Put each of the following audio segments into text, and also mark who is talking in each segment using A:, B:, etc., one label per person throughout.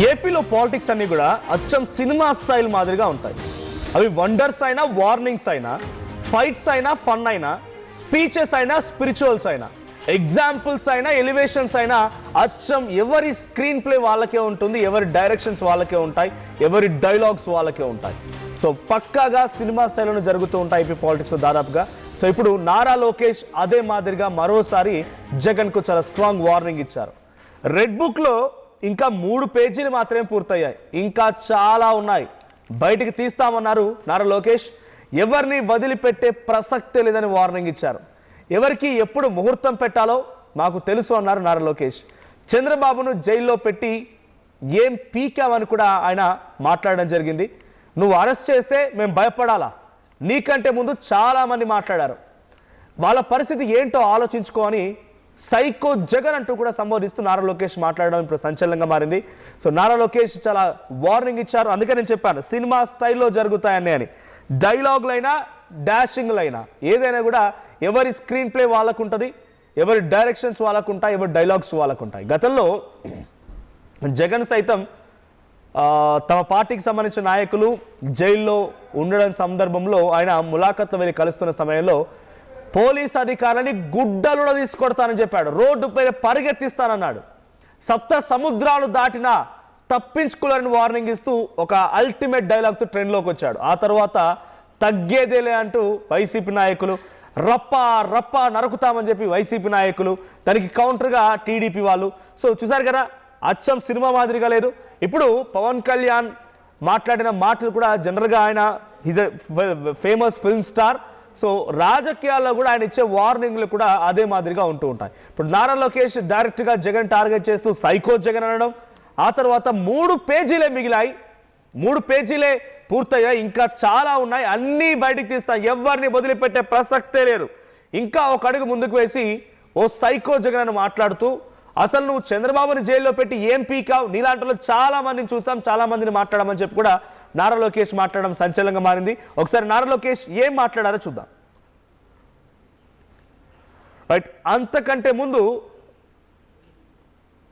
A: ఏపీలో పాలిటిక్స్ అన్ని కూడా అచ్చం సినిమా స్టైల్ మాదిరిగా ఉంటాయి. అవి వండర్స్ అయినా, వార్నింగ్స్ అయినా, ఫైట్స్ అయినా, ఫన్ అయినా, స్పీచెస్ అయినా, స్పిరిచువల్స్ అయినా, ఎగ్జాంపుల్స్ అయినా, ఎలివేషన్స్ అయినా అచ్చం ఎవరి స్క్రీన్ ప్లే వాళ్ళకే ఉంటుంది, ఎవరి డైరెక్షన్స్ వాళ్ళకే ఉంటాయి, ఎవరి డైలాగ్స్ వాళ్ళకే ఉంటాయి. సో పక్కాగా సినిమా స్టైల్లో జరుగుతూ ఉంటాయి ఏపీ పాలిటిక్స్లో దాదాపుగా. సో ఇప్పుడు నారా లోకేష్ అదే మాదిరిగా మరోసారి జగన్కు చాలా స్ట్రాంగ్ వార్నింగ్ ఇచ్చారు. రెడ్ బుక్లో ఇంకా 3 పేజీలు మాత్రమే పూర్తయ్యాయి, ఇంకా చాలా ఉన్నాయి, బయటికి తీస్తామన్నారు నారా లోకేష్. ఎవరిని వదిలిపెట్టే ప్రసక్తే లేదని వార్నింగ్ ఇచ్చారు. ఎవరికి ఎప్పుడు ముహూర్తం పెట్టాలో మాకు తెలుసు అన్నారు నారా లోకేష్. చంద్రబాబును జైల్లో పెట్టి ఏం పీకావని కూడా ఆయన మాట్లాడడం జరిగింది. నువ్వు అరెస్ట్ చేస్తే మేము భయపడాలా? నీకంటే ముందు చాలామంది మాట్లాడారు, వాళ్ళ పరిస్థితి ఏంటో ఆలోచించుకో అని సైకో జగన్ అంటూ కూడా సంబోధిస్తూ నారా లోకేష్ మాట్లాడడం ఇప్పుడు సంచలనంగా మారింది. సో నారా లోకేష్ చాలా వార్నింగ్ ఇచ్చారు. అందుకే నేను చెప్పాను సినిమా స్టైల్లో జరుగుతాయని అని. డైలాగులైనా, డాషింగ్లైనా, ఏదైనా కూడా ఎవరి స్క్రీన్ ప్లే వాళ్ళకు ఉంటుంది, ఎవరి డైరెక్షన్స్ వాళ్ళకు ఉంటాయి, ఎవరి డైలాగ్స్ వాళ్ళకు ఉంటాయి. గతంలో జగన్ సైతం తమ పార్టీకి సంబంధించిన నాయకులు జైల్లో ఉండడం సందర్భంలో ఆయన ములాఖత్లో వెళ్ళి కలుస్తున్న సమయంలో పోలీస్ అధికారులని గుడ్డలుడ తీసుకొడతానని చెప్పాడు, రోడ్డు పైన పరిగెత్తిస్తానన్నాడు. సప్త సముద్రాలు దాటినా తప్పించుకోలేని వార్నింగ్ ఇస్తూ ఒక అల్టిమేట్ డైలాగ్తో ట్రెండ్లోకి వచ్చాడు. ఆ తర్వాత తగ్గేదేలే అంటూ వైసీపీ నాయకులు రప్పా రప్పా నరుకుతామని చెప్పి వైసీపీ నాయకులు, దానికి కౌంటర్గా టీడీపీ వాళ్ళు. సో చూసారు కదా, అచ్చం సినిమా మాదిరిగా లేదు. ఇప్పుడు పవన్ కళ్యాణ్ మాట్లాడిన మాటలు కూడా జనరల్గా ఆయన is a famous film star. So రాజకీయాల్లో కూడా ఆయన ఇచ్చే వార్నింగ్లు కూడా అదే మాదిరిగా ఉంటూ ఉంటాయి. ఇప్పుడు నారా లోకేష్ డైరెక్ట్గా జగన్ టార్గెట్ చేస్తూ సైకో జగన్ అనడం, ఆ తర్వాత 3 పేజీలే మిగిలాయి, 3 పేజీలే పూర్తయ్యాయి, ఇంకా చాలా ఉన్నాయి, అన్నీ బయటికి తీస్తా, ఎవరిని వదిలిపెట్టే ప్రసక్తే లేదు. ఇంకా ఒక అడుగు ముందుకు వేసి ఓ సైకో జగన్ అని మాట్లాడుతూ అసలు నువ్వు చంద్రబాబుని జైల్లో పెట్టి ఏం పీకావు, నీలాంటి చాలా మందిని చూసాం, చాలా మందిని మాట్లాడమని చెప్పి కూడా నారా లోకేష్ మాట్లాడడం సంచలనంగా మారింది. ఒకసారి నారా లోకేష్ ఏం మాట్లాడారో చూద్దాం. రైట్, అంతకంటే ముందు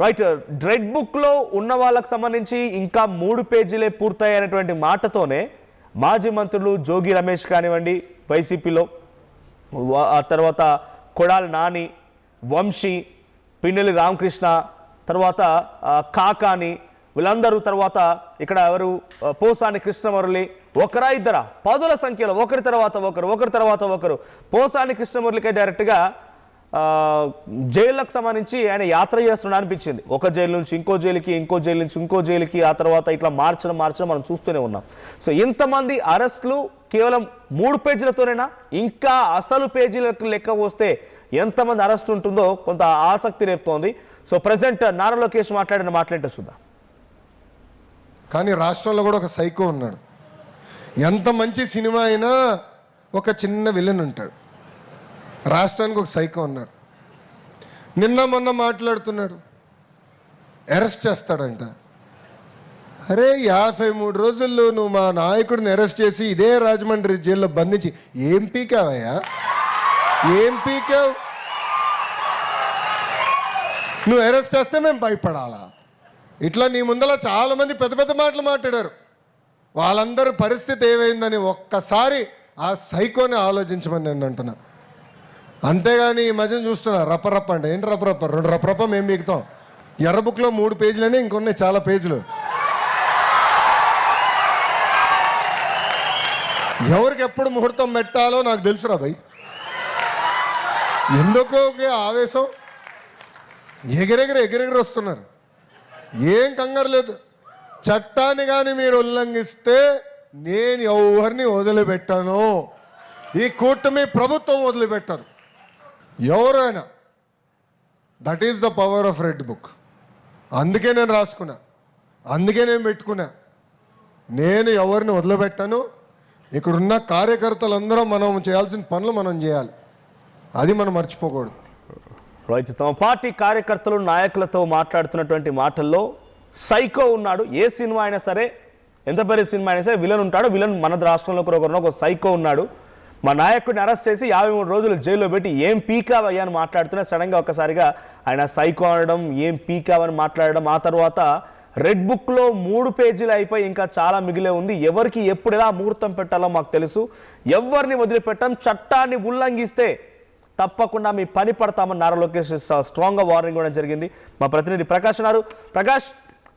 A: రైట్, రెడ్ బుక్లో ఉన్న వాళ్ళకు సంబంధించి ఇంకా 3 పేజీలే పూర్తయ్యేటువంటి మాటతోనే మాజీ మంత్రులు జోగి రమేష్ కానివ్వండి వైసీపీలో, ఆ తర్వాత కొడాలి నాని, వంశీ, పిన్నెల్లి రామకృష్ణ, తర్వాత కాకాని, వీళ్ళందరూ, తర్వాత ఇక్కడ ఎవరు పోసాని కృష్ణమురళి, ఒకరా ఇద్దరా, 10ల సంఖ్యలో ఒకరి తర్వాత ఒకరు పోసాని కృష్ణమురళికే డైరెక్ట్గా జైళ్ళకు సంబంధించి ఆయన యాత్ర చేస్తున్నాడు అనిపించింది. ఒక జైలు నుంచి ఇంకో జైలుకి, ఇంకో జైలు నుంచి ఇంకో జైలుకి, ఆ తర్వాత ఇట్లా మార్చడం మనం చూస్తూనే ఉన్నాం. సో ఇంతమంది అరెస్టులు కేవలం 3 పేజీలతోనేనా? ఇంకా అసలు పేజీలకు లెక్క వస్తే ఎంతమంది అరెస్ట్ ఉంటుందో కొంత ఆసక్తి రేపుతోంది. సో ప్రజెంట్ నారా లోకేష్ మాట్లాడిన మాట్లాంటో చూద్దాం.
B: కానీ రాష్ట్రంలో కూడా ఒక సైకో ఉన్నాడు. ఎంత మంచి సినిమా అయినా ఒక చిన్న విలన్ ఉంటాడు. రాష్ట్రానికి ఒక సైకో ఉన్నాడు. నిన్న మొన్న మాట్లాడుతున్నాడు, అరెస్ట్ చేస్తాడంట. అరే 53 రోజుల్లో నువ్వు మా నాయకుడిని అరెస్ట్ చేసి ఇదే రాజమండ్రి జైల్లో బంధించి ఏం పీకావయ్యా? ఏం పీకావు? నువ్వు అరెస్ట్ చేస్తే మేము భయపడాలా? ఇట్లా నీ ముందర చాలామంది పెద్ద పెద్ద మాటలు మాట్లాడారు. వాళ్ళందరి పరిస్థితి ఏమైందని ఒక్కసారి ఆ సైకోని ఆలోచించమని నేను అంటున్నా. అంతేగాని ఈ మధ్యన చూస్తున్నా రప్పరప్ప అంటే ఏంటి రప్పరప్ప? 2 రప్పరప్ప మేము మిగుతాం. ఎర్ర బుక్లో 3 పేజీలనే, ఇంకొన్నాయి చాలా పేజీలు. ఎవరికి ఎప్పుడు ముహూర్తం పెట్టాలో నాకు తెలుసురా భయ్. ఎందుకో ఆవేశం, ఎగిరెగిరి వస్తున్నారు. ఏం కంగారు లేదు. చట్టాన్ని కానీ మీరు ఉల్లంఘిస్తే నేను ఎవరిని వదిలిపెట్టాను, ఈ కూటమి ప్రభుత్వం వదిలిపెట్టాను, ఎవరైనా. That is the power of red book. అందుకే నేను రాసుకున్నా, అందుకే నేను పెట్టుకున్నా. నేను ఎవరిని వదిలిపెట్టాను. ఇక్కడున్న కార్యకర్తలందరం మనం చేయాల్సిన పనులు మనం చేయాలి, అది మనం మర్చిపోకూడదు.
A: రైట్, తమ పార్టీ కార్యకర్తలు నాయకులతో మాట్లాడుతున్నటువంటి మాటల్లో సైకో ఉన్నాడు. ఏ సినిమా అయినా సరే, ఎంత పెద్ద సినిమా అయినా సరే విలన్ ఉంటాడు. విలన్ మన రాష్ట్రంలో ఒక సైకో ఉన్నాడు. మా నాయకుడిని అరెస్ట్ చేసి 53 రోజులు జైల్లో పెట్టి ఏం పీకావయ్యా అని మాట్లాడుతున్నా సడన్గా ఒక్కసారిగా ఆయన సైకో అనడం, ఏం పీకావని మాట్లాడడం, ఆ తర్వాత రెడ్ బుక్లో 3 పేజీలు అయిపోయి ఇంకా చాలా మిగిలే ఉంది. ఎవరికి ఎప్పుడు ఎలా ముహూర్తం పెట్టాలో మాకు తెలుసు. ఎవరిని వదిలిపెట్టాం. చట్టాన్ని ఉల్లంఘిస్తే తప్పకుండా మీ పని పడతామని నారా లోకేష్ స్ట్రాంగ్గా వార్నింగ్ ఇవ్వడం జరిగింది. మా ప్రతినిధి ప్రకాష్ ఉన్నారు. ప్రకాష్,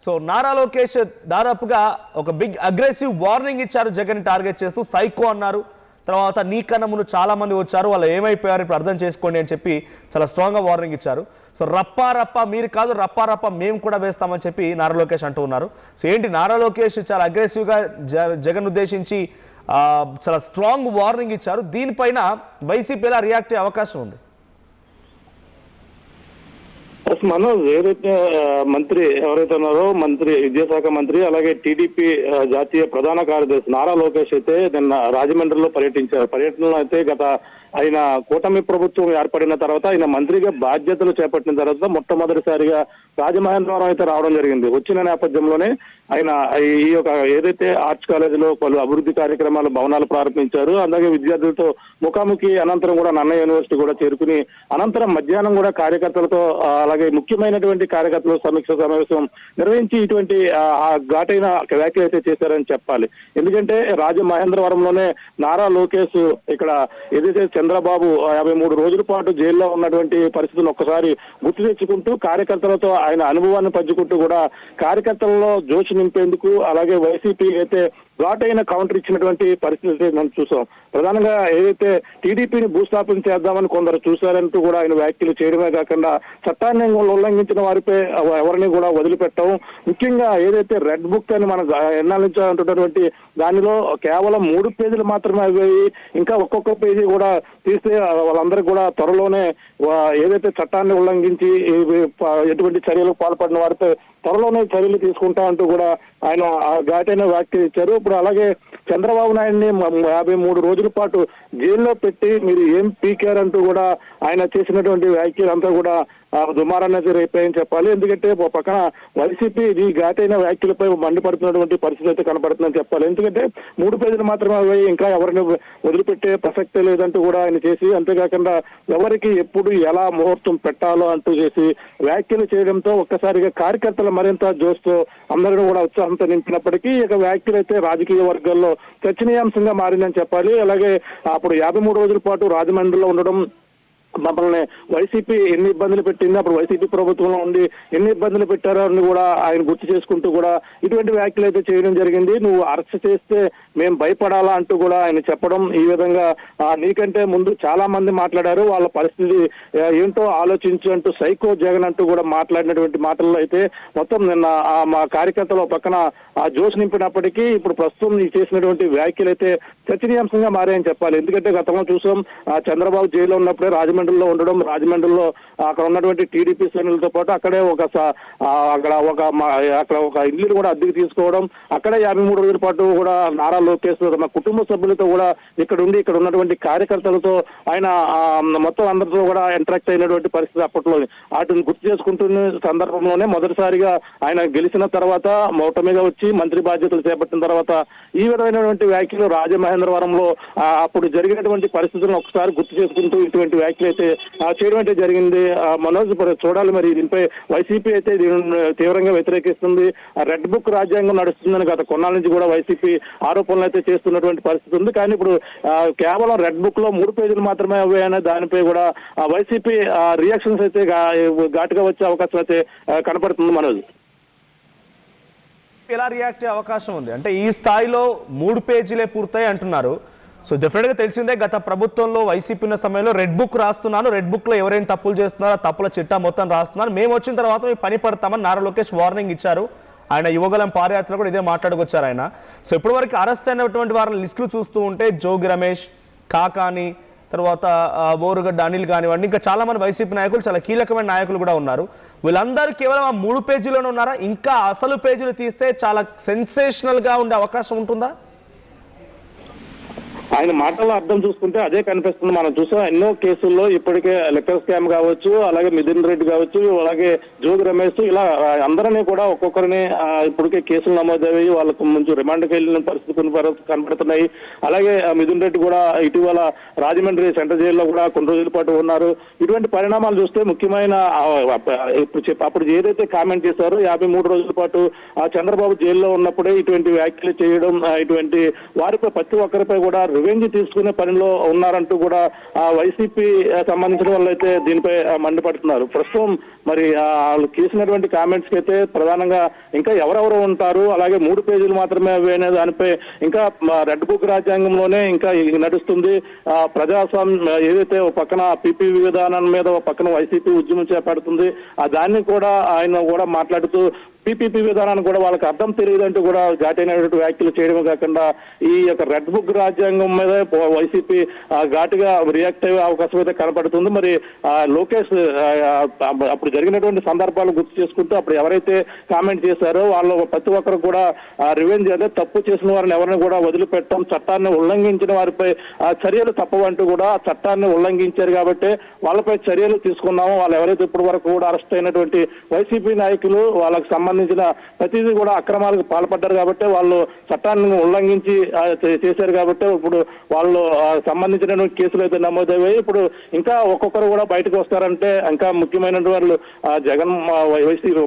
A: సో నారా లోకేష్ దాదాపుగా ఒక బిగ్ అగ్రెసివ్ వార్నింగ్ ఇచ్చారు జగన్ టార్గెట్ చేస్తూ. సైకో అన్నారు. తర్వాత నీకన్నా ముందు చాలా మంది వచ్చారు, వాళ్ళు ఏమైపోయారు ఇప్పుడు అర్థం చేసుకోండి అని చెప్పి చాలా స్ట్రాంగ్గా వార్నింగ్ ఇచ్చారు. సో రప్పా మీరు కాదు, రప్పా మేము కూడా వేస్తామని చెప్పి నారా లోకేష్ అంటూ ఉన్నారు. సో ఏంటి నారా లోకేష్ చాలా అగ్రెసివ్గా జగన్ ఉద్దేశించి చాలా స్ట్రాంగ్ వార్నింగ్ ఇచ్చారు. దీనిపైన వైసీపీ ఎలా రియాక్ట్ అయ్యే అవకాశం ఉంది?
C: మనోజ్, ఏదైతే మంత్రి ఎవరైతే ఉన్నారో మంత్రి విద్యాశాఖ మంత్రి అలాగే టీడీపీ జాతీయ ప్రధాన కార్యదర్శి నారా లోకేష్ అయితే నిన్న రాజమండ్రిలో పర్యటించారు. పర్యటనలో అయితే ఆయన కూటమి ప్రభుత్వం ఏర్పడిన తర్వాత ఆయన మంత్రిగా బాధ్యతలు చేపట్టిన తర్వాత మొట్టమొదటిసారిగా రాజమహేంద్రవరం అయితే రావడం జరిగింది. వచ్చిన నేపథ్యంలోనే ఆయన ఈ యొక్క ఏదైతే ఆర్ట్స్ కాలేజీలో పలు అభివృద్ధి కార్యక్రమాలు భవనాలు ప్రారంభించారు. అలాగే విద్యార్థులతో ముఖాముఖి అనంతరం కూడా నన్నయ్య యూనివర్సిటీ కూడా చేరుకుని అనంతరం మధ్యాహ్నం కూడా కార్యకర్తలతో అలాగే ముఖ్యమైనటువంటి కార్యకర్తలు సమీక్ష సమావేశం నిర్వహించి ఇటువంటి ఘాటైన వ్యాఖ్యలు అయితే చేశారని చెప్పాలి. ఎందుకంటే రాజమహేంద్రవరంలోనే నారా లోకేష్ ఇక్కడ ఏదైతే చంద్రబాబు 53 రోజుల పాటు జైల్లో ఉన్నటువంటి పరిస్థితులను ఒక్కసారి గుర్తు తెచ్చుకుంటూ కార్యకర్తలతో ఆయన అనుభవాన్ని పంచుకుంటూ కూడా కార్యకర్తలలో జోష్ నింపేందుకు అలాగే వైసీపీ అయితే ఘాటైన కౌంటర్ ఇచ్చినటువంటి పరిస్థితి మనం చూసాం. ప్రధానంగా ఏదైతే టీడీపీని భూస్థాపన చేద్దామని కొందరు చూశారంటూ కూడా ఆయన వ్యాఖ్యలు చేయడమే కాకుండా చట్టాన్ని ఉల్లంఘించిన వారిపై ఎవరిని కూడా వదిలిపెట్టడం, ముఖ్యంగా ఏదైతే రెడ్ బుక్ అని మనం ఎన్నాలించాలంటున్నటువంటి దానిలో కేవలం 3 పేజీలు మాత్రమే అయ్యాయి. ఇంకా ఒక్కొక్క పేజీ కూడా తీస్తే వాళ్ళందరికీ కూడా త్వరలోనే ఏదైతే చట్టాన్ని ఉల్లంఘించి ఎటువంటి చర్యలకు పాల్పడిన వారిపై త్వరలోనే చర్యలు తీసుకుంటా అంటూ కూడా ఆయన ఘాటైన వ్యాఖ్యలు ఇచ్చారు. ఇప్పుడు అలాగే చంద్రబాబు నాయుడిని 53 రోజుల పాటు జైల్లో పెట్టి మీరు ఏం పీకారంటూ కూడా ఆయన చేసినటువంటి వ్యాఖ్యలు అంతా కూడా దుమారాన్ని రేపాయని చెప్పాలి. ఎందుకంటే ఒక పక్కన వైసీపీ ఈ ఘాటైన వ్యాఖ్యలపై మండిపడుతున్నటువంటి పరిస్థితి అయితే కనపడుతుందని చెప్పాలి. ఎందుకంటే 3 పేజీలు మాత్రమే అవి ఇంకా ఎవరిని వదిలిపెట్టే ప్రసక్తే లేదంటూ కూడా ఆయన చేసి, అంతేకాకుండా ఎవరికి ఎప్పుడు ఎలా ముహూర్తం పెట్టాలో అంటూ చేసి వ్యాఖ్యలు చేయడంతో ఒక్కసారిగా కార్యకర్తలు మరింత జోస్తో అందరినీ కూడా ఉత్సాహంతో నింపినప్పటికీ ఇక వ్యాఖ్యలు అయితే రాజకీయ వర్గాల్లో చర్చనీయాంశంగా మారిందని చెప్పాలి. అలాగే అప్పుడు 53 రోజుల పాటు రాజమండ్రిలో ఉండడం మమ్మల్ని వైసీపీ ఎన్ని ఇబ్బందులు పెట్టింది, అప్పుడు వైసీపీ ప్రభుత్వంలో ఉండి ఎన్ని ఇబ్బందులు పెట్టారో అని కూడా ఆయన గుర్తు చేసుకుంటూ కూడా ఇటువంటి వ్యాఖ్యలు అయితే చేయడం జరిగింది. నువ్వు అరెస్ట్ చేస్తే మేము భయపడాలా అంటూ కూడా ఆయన చెప్పడం, ఈ విధంగా నీకంటే ముందు చాలా మంది మాట్లాడారు, వాళ్ళ పరిస్థితి ఏంటో ఆలోచించు అంటూ సైకో జగన్ అంటూ కూడా మాట్లాడినటువంటి మాటల్లో అయితే మొత్తం నిన్న మా కార్యకర్తలు పక్కన జోష్ నింపినప్పటికీ ఇప్పుడు ప్రస్తుతం చేసినటువంటి వ్యాఖ్యలు అయితే చర్చనీయాంశంగా మారాయని చెప్పాలి. ఎందుకంటే గతంలో చూసాం చంద్రబాబు జైల్లో ఉన్నప్పుడే రాజమండ్రిలో ఉండడం, రాజమండ్రిలో అక్కడ ఉన్నటువంటి టీడీపీ శ్రేణులతో పాటు అక్కడే అక్కడ ఒక ఇల్లు కూడా అద్దెకి తీసుకోవడం, అక్కడే 53 రోజుల పాటు కూడా నారా లోకేష్ తమ కుటుంబ సభ్యులతో కూడా ఇక్కడ ఉన్నటువంటి కార్యకర్తలతో ఆయన మొత్తం అందరితో కూడా ఇంటరాక్ట్ అయినటువంటి పరిస్థితి అప్పట్లో. వాటిని గుర్తు చేసుకుంటున్న సందర్భంలోనే మొదటిసారిగా ఆయన గెలిచిన తర్వాత ఓటమిగా వచ్చి మంత్రి బాధ్యతలు చేపట్టిన తర్వాత ఈ విధమైనటువంటి వ్యాఖ్యలు రాజమహేంద్రవరంలో అప్పుడు జరిగినటువంటి పరిస్థితులను ఒకసారి గుర్తు చేసుకుంటూ ఇటువంటి వ్యాఖ్యలు అయితే చేయడం అయితే జరిగింది. మనోజ్, చూడాలి మరి దీనిపై వైసీపీ అయితే తీవ్రంగా వ్యతిరేకిస్తుంది. రెడ్ బుక్ రాజ్యాంగం నడుస్తుందని గత కొన్నాళ్ళ నుంచి కూడా వైసీపీ ఆరోపణలు అయితే చేస్తున్నటువంటి పరిస్థితి ఉంది. కానీ ఇప్పుడు కేవలం రెడ్ బుక్ లో 3 పేజీలు మాత్రమే అవ్వాయనే దానిపై కూడా వైసీపీ రియాక్షన్స్ అయితే ఘాటుగా వచ్చే అవకాశం అయితే కనపడుతుంది. మనోజ్,
A: ఎలా రియాక్ట్ అయ్యే అవకాశం ఉంది అంటే ఈ స్థాయిలో 3 పేజీలే పూర్తయి అంటున్నారు. సో డెఫినెట్గా తెలిసిందే, గత ప్రభుత్వంలో వైసీపీ ఉన్న సమయంలో రెడ్ బుక్ రాస్తున్నాను, రెడ్ బుక్లో ఎవరైనా తప్పులు చేస్తున్నారో తప్పుల చిట్టా మొత్తం రాస్తున్నారు, మేము వచ్చిన తర్వాత మీ పని పడతామని నారా లోకేష్ వార్నింగ్ ఇచ్చారు. ఆయన యువగలం పాదయాత్రలో కూడా ఇదే మాట్లాడుకొచ్చారు ఆయన. సో ఇప్పటివరకు అరెస్ట్ అయినటువంటి వారి లిస్టులు చూస్తూ ఉంటే జోగి రమేష్, కాకాని, తర్వాత బోరుగడ్డ అనిల్ కానివ్వండి, ఇంకా చాలా మంది వైసీపీ నాయకులు, చాలా కీలకమైన నాయకులు కూడా ఉన్నారు. వీళ్ళందరూ కేవలం 3 పేజీలోనే ఉన్నారా? ఇంకా అసలు పేజీలు తీస్తే చాలా సెన్సేషనల్గా ఉండే అవకాశం ఉంటుందా?
C: ఆయన మాటల్లో అర్థం చూసుకుంటే అదే కనిపిస్తుంది. మనం చూసాం ఎన్నో కేసుల్లో ఇప్పటికే లిక్కర్ స్కామ్ కావచ్చు, అలాగే మిథున్ రెడ్డి కావచ్చు, అలాగే జోగి రమేష్, ఇలా అందరినీ కూడా ఒక్కొక్కరిని ఇప్పటికే కేసులు నమోదయ్యి వాళ్ళకు ముందు రిమాండ్కి వెళ్ళిన పరిస్థితి కనపడుతున్నాయి. అలాగే మిథున్ రెడ్డి కూడా ఇటీవల రాజమండ్రి సెంట్రల్ జైల్లో కూడా కొన్ని రోజుల పాటు ఉన్నారు. ఇటువంటి పరిణామాలు చూస్తే ముఖ్యమైన అప్పుడు ఏదైతే కామెంట్ చేశారో 53 రోజుల పాటు చంద్రబాబు జైల్లో ఉన్నప్పుడే ఇటువంటి వ్యాఖ్యలు చేయడం, ఇటువంటి వారిపై ప్రతి ఒక్కరిపై కూడా రివెంజ్ తీసుకునే పనిలో ఉన్నారంటూ కూడా వైసీపీ సంబంధించిన వాళ్ళు అయితే దీనిపై మండిపడుతున్నారు. ప్రస్తుతం మరి వాళ్ళు చేసినటువంటి కామెంట్స్ కి అయితే ప్రధానంగా ఇంకా ఎవరెవరు ఉంటారు, అలాగే 3 పేజీలు మాత్రమే అనే దానిపై ఇంకా రెడ్ బుక్ రాజ్యాంగంలోనే ఇంకా నడుస్తుంది. ప్రజాస్వామ్యం ఏదైతే ఒక పక్కన పీపీ విధానం మీద ఒక పక్కన వైసీపీ ఉద్యమం చేపడుతుంది, దాన్ని కూడా ఆయన కూడా మాట్లాడుతూ పీపీపీ విధానాన్ని కూడా వాళ్ళకి అర్థం తెలియదంటూ కూడా ఘాటైనటువంటి వ్యాఖ్యలు చేయడమే కాకుండా ఈ యొక్క రెడ్ బుక్ రాజ్యాంగం మీద వైసీపీ ఘాటుగా రియాక్ట్ అయ్యే అవకాశం అయితే కనపడుతుంది. మరి లోకేష్ అప్పుడు జరిగినటువంటి సందర్భాలు గుర్తు చేసుకుంటూ అప్పుడు ఎవరైతే కామెంట్ చేశారో వాళ్ళు ప్రతి ఒక్కరు కూడా రివెంజ్ అంటే తప్పు చేసిన వారిని ఎవరిని కూడా వదిలిపెట్టడం, చట్టాన్ని ఉల్లంఘించిన వారిపై చర్యలు తప్పవంటూ కూడా చట్టాన్ని ఉల్లంఘించారు కాబట్టి వాళ్ళపై చర్యలు తీసుకున్నాము. వాళ్ళు ఎవరైతే ఇప్పటి వరకు కూడా అరెస్ట్ అయినటువంటి వైసీపీ నాయకులు వాళ్ళకి సంబంధించిన ప్రతిదీ కూడా అక్రమాలకు పాల్పడ్డారు కాబట్టి వాళ్ళు చట్టాన్ని ఉల్లంఘించి చేశారు కాబట్టి ఇప్పుడు వాళ్ళు సంబంధించిన కేసులు అయితే నమోదయ్యాయి. ఇప్పుడు ఇంకా ఒక్కొక్కరు కూడా బయటకు వస్తారంటే ఇంకా ముఖ్యమైన వాళ్ళు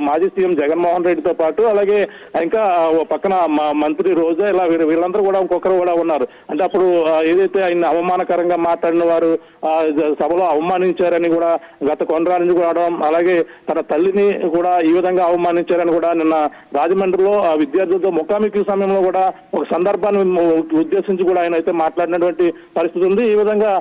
C: మాజీ సీఎం జగన్మోహన్ రెడ్డితో పాటు అలాగే ఇంకా పక్కన మంత్రి రోజా, ఇలా వీళ్ళందరూ కూడా ఇంకొకరు కూడా ఉన్నారు. అంటే అప్పుడు ఏదైతే ఆయన అవమానకరంగా మాట్లాడిన వారు సభలో అవమానించారని కూడా గత కొండరా నుంచి కూడా, అలాగే తన తల్లిని కూడా ఈ విధంగా అవమానించారని కూడా నిన్న రాజమండ్రిలో విద్యార్థులతో ముఖాముఖి సమయంలో కూడా ఒక సందర్భాన్ని ఉద్దేశించి కూడా ఆయన అయితే మాట్లాడినటువంటి పరిస్థితి ఉంది. ఈ విధంగా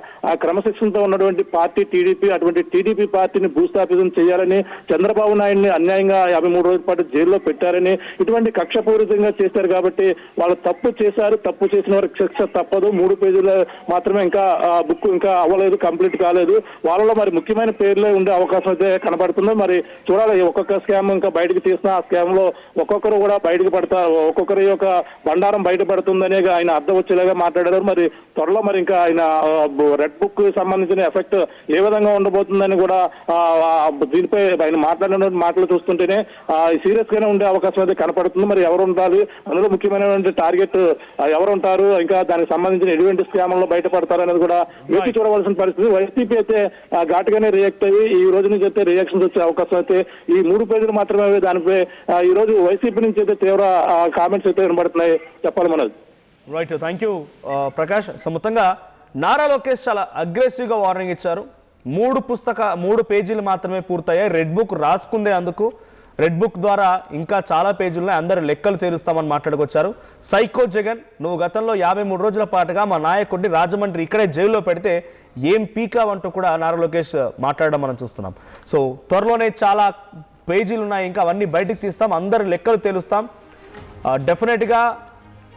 C: క్రమశిక్షణతో ఉన్నటువంటి పార్టీ టీడీపీ, అటువంటి టీడీపీ పార్టీని భూస్థాపితం చేయాలని, చంద్రబాబు నాయుడిని అన్యాయంగా 53 రోజుల పాటు జైల్లో పెట్టారని, ఇటువంటి కక్షపూరితంగా చేశారు కాబట్టి వాళ్ళు తప్పు చేశారు, తప్పు చేసిన వారికి శిక్ష తప్పదు. 3 పేజీలు మాత్రమే ఇంకా బుక్ ఇంకా అవ్వలేదు, కంప్లీట్ కాలేదు. వాళ్ళలో మరి ముఖ్యమైన పేర్లే ఉండే అవకాశం అయితే కనబడుతుంది. మరి చూడాలి, ఒక్కొక్క స్కామ్ ఇంకా బయటకు తీసిన ఆ స్కామ్ లో ఒక్కొక్కరు కూడా బయటకు పడతారు, ఒక్కొక్కరి యొక్క బండారం బయటపడుతుందనే ఆయన అర్థం వచ్చేలాగా మాట్లాడారు. మరి త్వరలో మరి ఇంకా ఆయన రెడ్ బుక్ సంబంధించిన ఎఫెక్ట్ ఏ విధంగా ఉండబోతుందని కూడా దీనిపై ఆయన మాట్లాడిన మాటలు చూస్తుంటేనే సీరియస్ గానే ఉండే అవకాశం అయితే కనపడుతుంది. మరి ఎవరు ఉండాలి, అందులో ముఖ్యమైనటువంటి టార్గెట్ ఎవరు ఉంటారు, ఇంకా దానికి సంబంధించిన ఎటువంటి స్కామ్లో బయటపడతారు అనేది కూడా వేచి చూడవలసిన పరిస్థితి. వైసీపీ అయితే ఘాటుగానే రియాక్ట్ అయ్యి ఈ రోజు నుంచి అయితే రియాక్షన్స్ వచ్చే అవకాశం అయితే ఈ 3 పేజీలు మాత్రమే దానిపై ఈ రోజు వైసీపీ నుంచి అయితే తీవ్ర కామెంట్స్ అయితే వినబడుతున్నాయి. చెప్పాలి Manoj.
A: Right, thank you Prakash. So మొత్తంగా నారా లోకేష్ చాలా అగ్రెసివ్గా వార్నింగ్ ఇచ్చారు. 3 పేజీలు మాత్రమే పూర్తయ్యాయి. రెడ్ బుక్ రాసుకుందే అందుకు. రెడ్ బుక్ ద్వారా ఇంకా చాలా పేజీలున్నాయి, అందరు లెక్కలు తేలుస్తామని మాట్లాడుకొచ్చారు. సైకో జగన్, నువ్వు గతంలో 53 రోజుల పాటుగా మా నాయకుడిని రాజమండ్రి ఇక్కడే జైల్లో పెడితే ఏం పీకావంటూ కూడా నారా లోకేష్ మాట్లాడడం మనం చూస్తున్నాం. సో త్వరలోనే చాలా పేజీలు ఉన్నాయి, ఇంకా అవన్నీ బయటికి తీస్తాం, అందరు లెక్కలు తేలుస్తాం. డెఫినెట్గా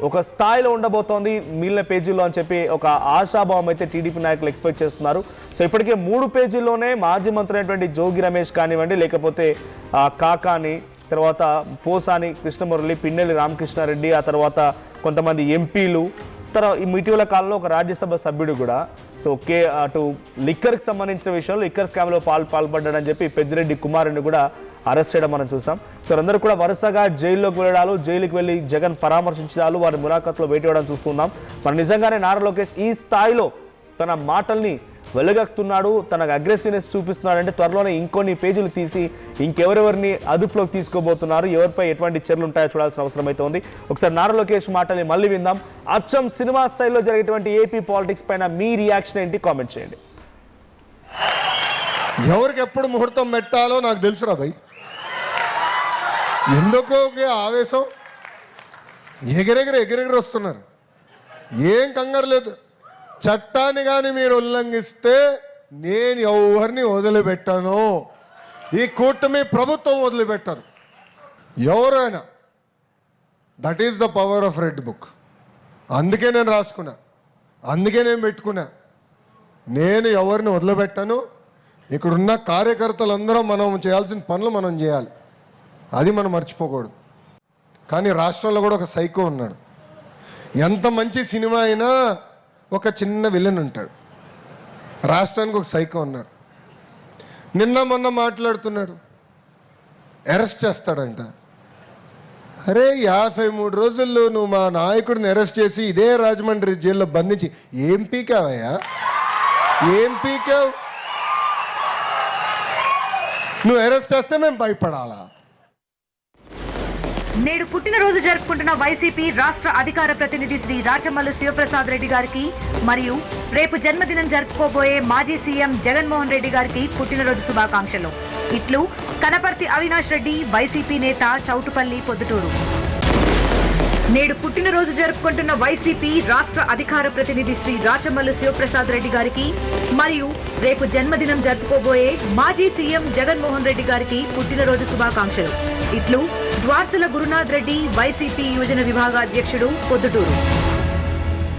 A: ఒక స్థాయిలో ఉండబోతోంది మిగిలిన పేజీల్లో అని చెప్పి ఒక ఆశాభావం అయితే టీడీపీ నాయకులు ఎక్స్పెక్ట్ చేస్తున్నారు. సో ఇప్పటికే 3 పేజీల్లోనే మాజీ మంత్రి అయినటువంటి జోగి రమేష్ కానివ్వండి, లేకపోతే కాకాని, తర్వాత పోసాని కృష్ణమురళి, పిన్నెల్లి రామకృష్ణారెడ్డి, ఆ తర్వాత కొంతమంది ఎంపీలు, ఇటీవల కాలంలో ఒక రాజ్యసభ సభ్యుడు కూడా సో అటు లిక్కర్కి సంబంధించిన విషయంలో లిక్కర్ స్కామ్లో పాల్పడ్డాడని చెప్పి పెద్దిరెడ్డి కుమారుని కూడా అరెస్ట్ చేయడం మనం చూసాం. సో అందరూ కూడా వరుసగా జైల్లోకి వెళ్ళడాలు, జైలుకి వెళ్ళి జగన్ పరామర్శించడాలు, వారి ములాఖాత్లో వేయడం చూస్తున్నాం. మరి నిజంగానే నారా లోకేష్ ఈ స్థాయిలో తన మాటల్ని వెలుగక్కుతున్నాడు, తనకు అగ్రెసివ్నెస్ చూపిస్తున్నాడు అంటే త్వరలోనే ఇంకొన్ని పేజీలు తీసి ఇంకెవరెవరిని అదుపులోకి తీసుకోబోతున్నారు, ఎవరిపై ఎటువంటి చర్యలు ఉంటాయో చూడాల్సిన అవసరం అయితే ఉంది. ఒకసారి నారా లోకేష్ మాటల్ని మళ్ళీ విందాం. అచ్చం సినిమా స్థాయిలో జరిగేటువంటి ఏపీ పాలిటిక్స్ పైన మీ రియాక్షన్ ఏంటి, కామెంట్ చేయండి.
B: ఎవరికి ఎప్పుడు ముహూర్తం పెట్టాలో నాకు తెలుసురా భయ్. ఎందుకో ఆవేశం, ఎగిరెగిరి వస్తున్నారు. ఏం కంగారు లేదు. చట్టాన్ని కానీ మీరు ఉల్లంఘిస్తే నేను ఎవరిని వదిలిపెట్టాను, ఈ కూటమి ప్రభుత్వం వదిలిపెట్టాను, ఎవరైనా. That is the power of red book. అందుకే నేను రాసుకున్నా, అందుకే నేను పెట్టుకున్నా. నేను ఎవరిని వదిలిపెట్టాను. ఇక్కడున్న కార్యకర్తలందరం మనం చేయాల్సిన పనులు మనం చేయాలి, అది మనం మర్చిపోకూడదు. కానీ రాష్ట్రంలో కూడా ఒక సైకో ఉన్నాడు. ఎంత మంచి సినిమా అయినా ఒక చిన్న విలన్ ఉంటాడు, రాష్ట్రానికి ఒక సైకో ఉన్నాడు. నిన్న మొన్న మాట్లాడుతున్నాడు, అరెస్ట్ చేస్తాడంట. అరే 53 రోజుల్లో నువ్వు మా నాయకుడిని అరెస్ట్ చేసి ఇదే రాజమండ్రి జైల్లో బంధించి ఏం పీకావయ్యా? ఏం పీకావు? నువ్వు అరెస్ట్ చేస్తే మేము భయపడాలా?
D: నేడు పుట్టినరోజు జరుపుకుంటున్న వైసీపీ రాష్ట్ర అధికార ప్రతినిధి శ్రీ రాచమల్లు శివప్రసాద్ రెడ్డి గారికి మరియు రేపు జన్మదినం జరుపుకోబోయే మాజీ సీఎం జగన్మోహన్ రెడ్డి గారికి పుట్టినరోజు శుభాకాంక్షలు. ఇట్లు కనపర్తి అవినాష్ రెడ్డి, వైసీపీ నేత, చౌటుపల్లి, పొద్దుటూరు. నేడు పుట్టినరోజు జరుపుకుంటున్న వైసీపీ రాష్ట్ర అధికార ప్రతినిధి శ్రీ రాచమల్లు శివప్రసాద్ రెడ్డి గారికి మరియు రేపు జన్మదినం జరుపుకోబోయే మాజీ సీఎం జగన్మోహన్ రెడ్డి గారికి పుట్టినరోజు శుభాకాంక్షలు. ఇట్లు ద్వార్సల గురునాథ్ రెడ్డి, వైసీపీ యువజన విభాగ అధ్యక్షుడు, పొద్దుటూరు.